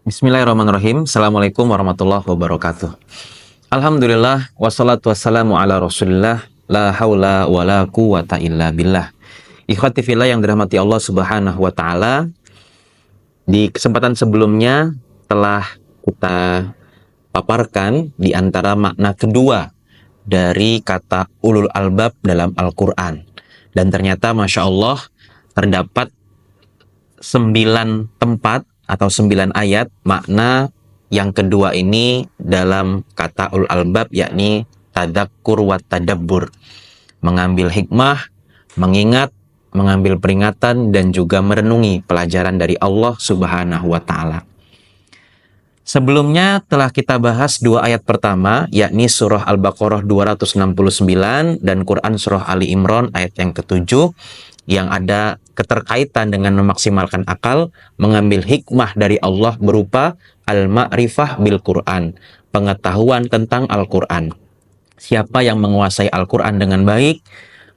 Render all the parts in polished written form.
Bismillahirrahmanirrahim. Assalamualaikum warahmatullahi wabarakatuh. Alhamdulillah, wassalatu wassalamu ala rasulillah, la haula wa la quwata illa billah. Ikhwati fillah yang dirahmati Allah subhanahu wa ta'ala, di kesempatan sebelumnya telah kita paparkan di antara makna kedua dari kata ulul albab dalam Al-Quran. Dan ternyata Masya Allah terdapat 9 tempat atau 9 ayat makna yang kedua ini dalam kata ulul albab, yakni tadakkur wa tadabbur, mengambil hikmah, mengingat, mengambil peringatan, dan juga merenungi pelajaran dari Allah subhanahu wa ta'ala. Sebelumnya telah kita bahas 2 ayat pertama, yakni surah Al-Baqarah 269 dan Quran surah Ali Imran ayat yang ke-7, yang ada keterkaitan dengan memaksimalkan akal, mengambil hikmah dari Allah berupa al-ma'rifah bil Quran, pengetahuan tentang Al-Quran. Siapa yang menguasai Al-Quran dengan baik,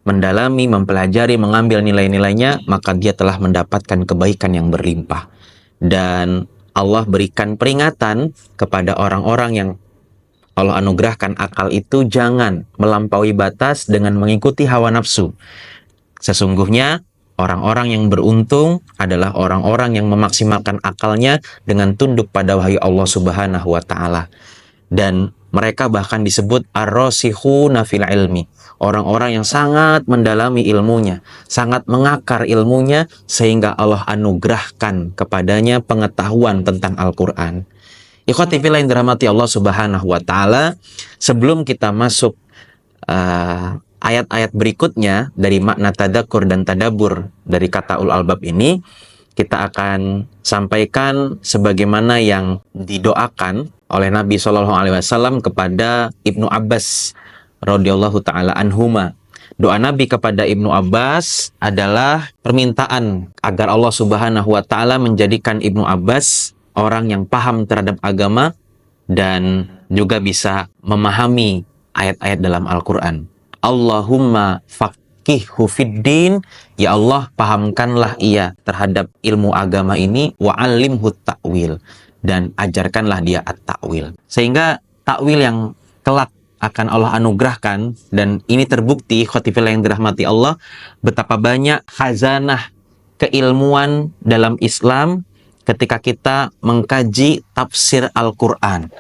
mendalami, mempelajari, mengambil nilai-nilainya, maka dia telah mendapatkan kebaikan yang berlimpah. Dan Allah berikan peringatan kepada orang-orang yang Allah anugerahkan akal itu, jangan melampaui batas dengan mengikuti hawa nafsu. Sesungguhnya orang-orang yang beruntung adalah orang-orang yang memaksimalkan akalnya dengan tunduk pada wahyu Allah subhanahu wa ta'ala. Dan mereka bahkan disebut ar-rasikhuna fil ilmi, orang-orang yang sangat mendalami ilmunya, sangat mengakar ilmunya, sehingga Allah anugerahkan kepadanya pengetahuan tentang Al-Quran. Ikhwati fillah yang dirahmati Allah subhanahu wa ta'ala, sebelum kita masuk ayat-ayat berikutnya dari makna tadakkur dan tadabur dari kata ulul albab ini, kita akan sampaikan sebagaimana yang didoakan oleh Nabi SAW kepada Ibnu Abbas radhiyallahu ta'ala anhuma. Doa Nabi kepada Ibnu Abbas adalah permintaan agar Allah subhanahu wa ta'ala menjadikan Ibnu Abbas orang yang paham terhadap agama dan juga bisa memahami ayat-ayat dalam Al-Quran. Allahumma faqihhu fiddin, ya Allah pahamkanlah ia terhadap ilmu agama ini, wa alimhu ta'wil, dan ajarkanlah dia at-ta'wil, sehingga ta'wil yang kelak akan Allah anugerahkan. Dan ini terbukti khotifillah yang dirahmati Allah, betapa banyak khazanah keilmuan dalam Islam ketika kita mengkaji tafsir Al-Quran.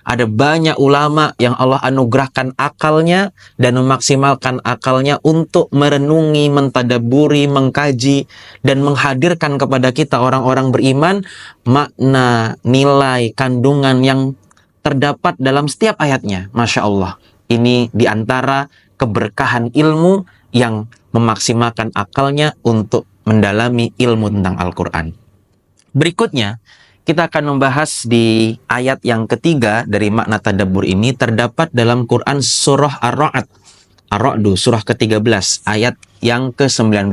Ada banyak ulama yang Allah anugerahkan akalnya dan memaksimalkan akalnya untuk merenungi, mentadaburi, mengkaji, dan menghadirkan kepada kita orang-orang beriman makna, nilai, kandungan yang terdapat dalam setiap ayatnya. Masya Allah, ini diantara keberkahan ilmu yang memaksimalkan akalnya untuk mendalami ilmu tentang Al-Quran. Berikutnya, kita akan membahas di ayat yang ketiga dari makna tadabbur ini, terdapat dalam Quran surah Ar-Ra'd, Ar-Ra'du surah ke-13 ayat yang ke-19.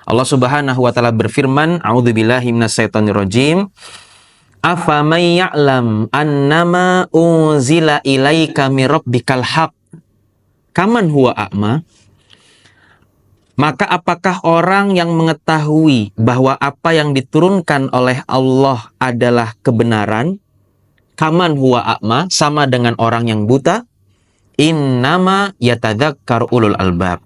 Allah subhanahu wa ta'ala berfirman, a'udzubillahi minasyaitonirrajim, afaman ya'lam annama unzila ilaika mir rabbikal haq kaman huwa a'ma. Maka apakah orang yang mengetahui bahwa apa yang diturunkan oleh Allah adalah kebenaran, kaman huwa a'ma, sama dengan orang yang buta? Innama yatadzakkar ulul albab.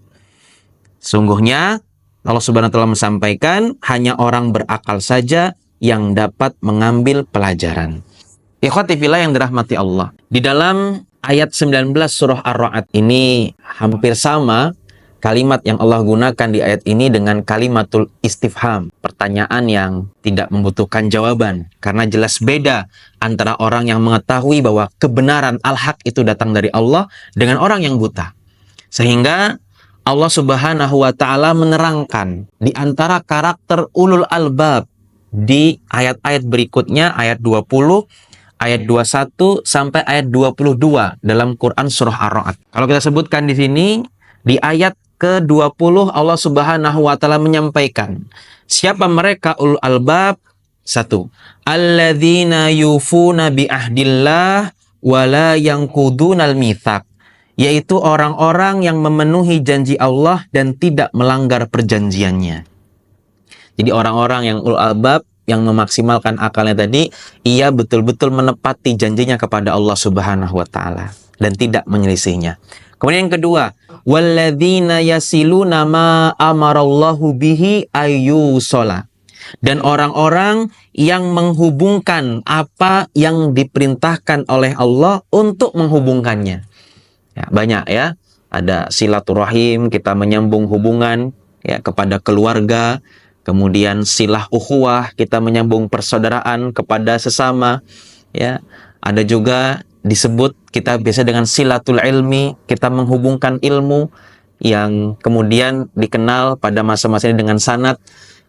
Sungguhnya Allah subhanahu wa ta'ala menyampaikan, hanya orang berakal saja yang dapat mengambil pelajaran. Ikhwati fillah yang dirahmati Allah, di dalam ayat 19 surah Ar-Ra'd ini hampir sama kalimat yang Allah gunakan di ayat ini dengan kalimatul istifham, pertanyaan yang tidak membutuhkan jawaban, karena jelas beda antara orang yang mengetahui bahwa kebenaran al-haq itu datang dari Allah dengan orang yang buta. Sehingga Allah subhanahu wa ta'ala menerangkan di antara karakter ulul albab di ayat-ayat berikutnya, ayat 20, ayat 21 sampai ayat 22 dalam Quran surah Ar-Ra'd. Kalau kita sebutkan di sini, di ayat ke-20 Allah subhanahu wa ta'ala menyampaikan siapa mereka ulul albab. 1. Alladzina yufuna bi ahdillah wa la yanqudunal mitsaq, yaitu orang-orang yang memenuhi janji Allah dan tidak melanggar perjanjiannya. Jadi orang-orang yang ulul albab yang memaksimalkan akalnya tadi, ia betul-betul menepati janjinya kepada Allah Subhanahu wa taala dan tidak menyelisihinya. Kemudian yang kedua, walladzina yasiluna ma amarallahu bihi ayyusala. Dan orang-orang yang menghubungkan apa yang diperintahkan oleh Allah untuk menghubungkannya. Ya, banyak ya, ada silaturahim, kita menyambung hubungan ya kepada keluarga, kemudian silah ukhuwah, kita menyambung persaudaraan kepada sesama, ya. Ada juga disebut kita biasa dengan silatul ilmi, kita menghubungkan ilmu yang kemudian dikenal pada masa-masa ini dengan sanad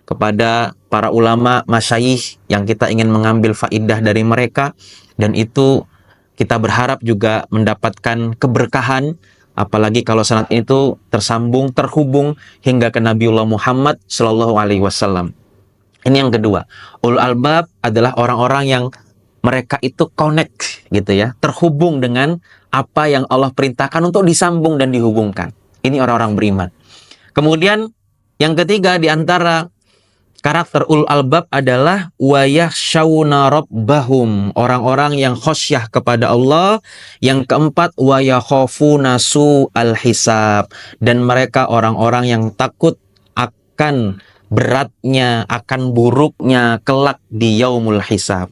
kepada para ulama, masyayikh yang kita ingin mengambil faidah dari mereka, dan itu kita berharap juga mendapatkan keberkahan, apalagi kalau sanad itu tersambung, terhubung hingga ke Nabiullah Muhammad Shallallahu Alaihi Wasallam. Ini yang kedua. Ulul albab adalah orang-orang yang mereka itu connect gitu ya, terhubung dengan apa yang Allah perintahkan untuk disambung dan dihubungkan. Ini orang-orang beriman. Kemudian yang ketiga di antara karakter ulul albab adalah wa yakhshawna rabbahum, orang-orang yang khosyah kepada Allah. Yang keempat, wa yakhafuna su'al hisab, dan mereka orang-orang yang takut akan beratnya, akan buruknya kelak di yaumul hisab.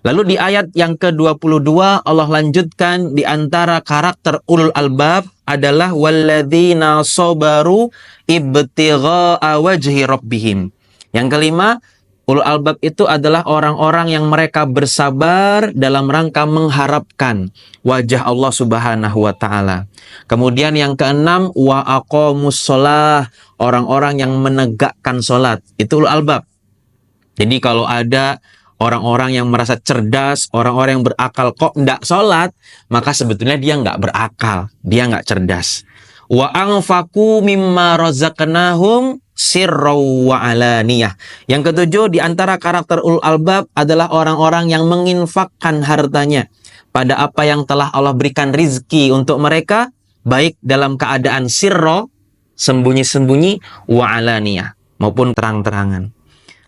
Lalu di ayat yang ke-22 Allah lanjutkan, di antara karakter ulul albab adalah walladzina sabaru ibtigha'a wajhi rabbihim. Yang kelima, ulul albab itu adalah orang-orang yang mereka bersabar dalam rangka mengharapkan wajah Allah Subhanahu wa taala. Kemudian yang keenam, wa aqamus shalah, orang-orang yang menegakkan salat. Itu ulul albab. Jadi kalau ada orang-orang yang merasa cerdas, orang-orang yang berakal kok enggak salat, maka sebetulnya dia enggak berakal, dia enggak cerdas. Wa anfaqu mimma razaqnahum sirraw wa alaniyah. Yang ketujuh, di antara karakter ulul albab adalah orang-orang yang menginfakkan hartanya pada apa yang telah Allah berikan rizki untuk mereka, baik dalam keadaan sirro, sembunyi-sembunyi, wa alaniyah, maupun terang-terangan.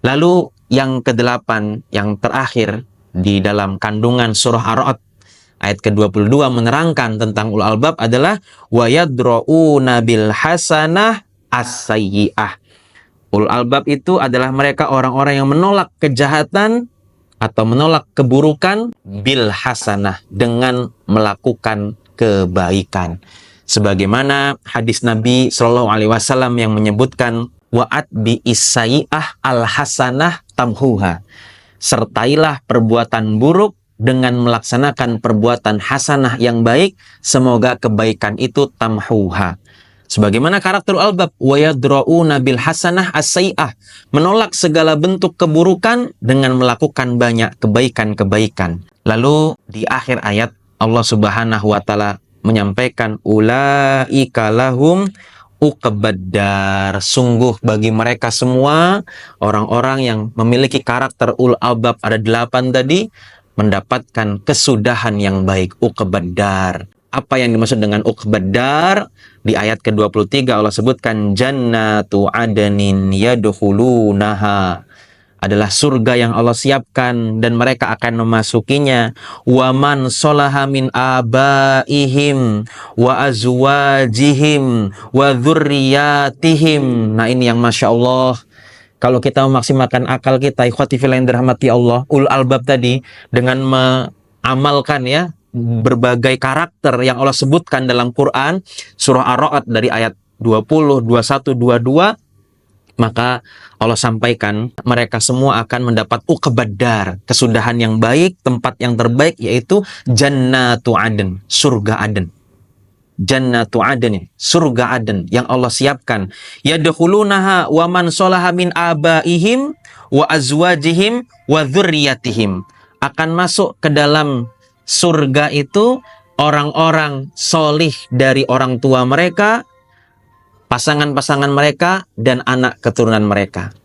Lalu yang kedelapan, yang terakhir di dalam kandungan surah Ar-Ra'd ayat ke-22 menerangkan tentang ulul albab adalah wa yadra'una bil hasanah as-sayyi'ah. Ulul albab itu adalah mereka orang-orang yang menolak kejahatan atau menolak keburukan bil hasanah, dengan melakukan kebaikan. Sebagaimana hadis Nabi Shallallahu Alaihi Wasallam yang menyebutkan wa'at bi isayyi'ah al hasanah tamhuha. Sertailah perbuatan buruk dengan melaksanakan perbuatan hasanah yang baik, semoga kebaikan itu tamhuha. Sebagaimana karakter albab, wa yadra'una bil hasanah as-sayyi'ah, menolak segala bentuk keburukan dengan melakukan banyak kebaikan-kebaikan. Lalu di akhir ayat Allah Subhanahu wa taala menyampaikan ulaika lahum uqbaddar, sungguh bagi mereka semua orang-orang yang memiliki karakter ulul albab ada 8 tadi, mendapatkan kesudahan yang baik, uqbaddar. Apa yang dimaksud dengan uqbaddar? Di ayat ke-23 Allah sebutkan jannatu adnin yadkhulunaha, adalah surga yang Allah siapkan dan mereka akan memasukinya. Wa man sholaha min abaihim wa azwajihim wa dzurriyyatihim. Nah, ini yang Masya Allah, kalau kita memaksimalkan akal kita, ikhwati fillah yang dirahmati Allah, ulul albab tadi, dengan mengamalkan ya berbagai karakter yang Allah sebutkan dalam Quran, surah Ar-Ra'd dari ayat 20, 21, 22, maka Allah sampaikan mereka semua akan mendapat uqbaddar, kesudahan yang baik, tempat yang terbaik, yaitu jannatu adn, surga Aden. Jannatu adn, surga Aden yang Allah siapkan. Yadkhulunaha wa man sholaha min abaihim wa azwajihim wa dzurriyyatihim. Akan masuk ke dalam surga itu orang-orang solih dari orang tua mereka, pasangan-pasangan mereka, dan anak keturunan mereka.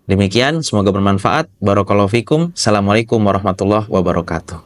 Demikian, semoga bermanfaat. Barakallahu fikum. Assalamualaikum warahmatullahi wabarakatuh.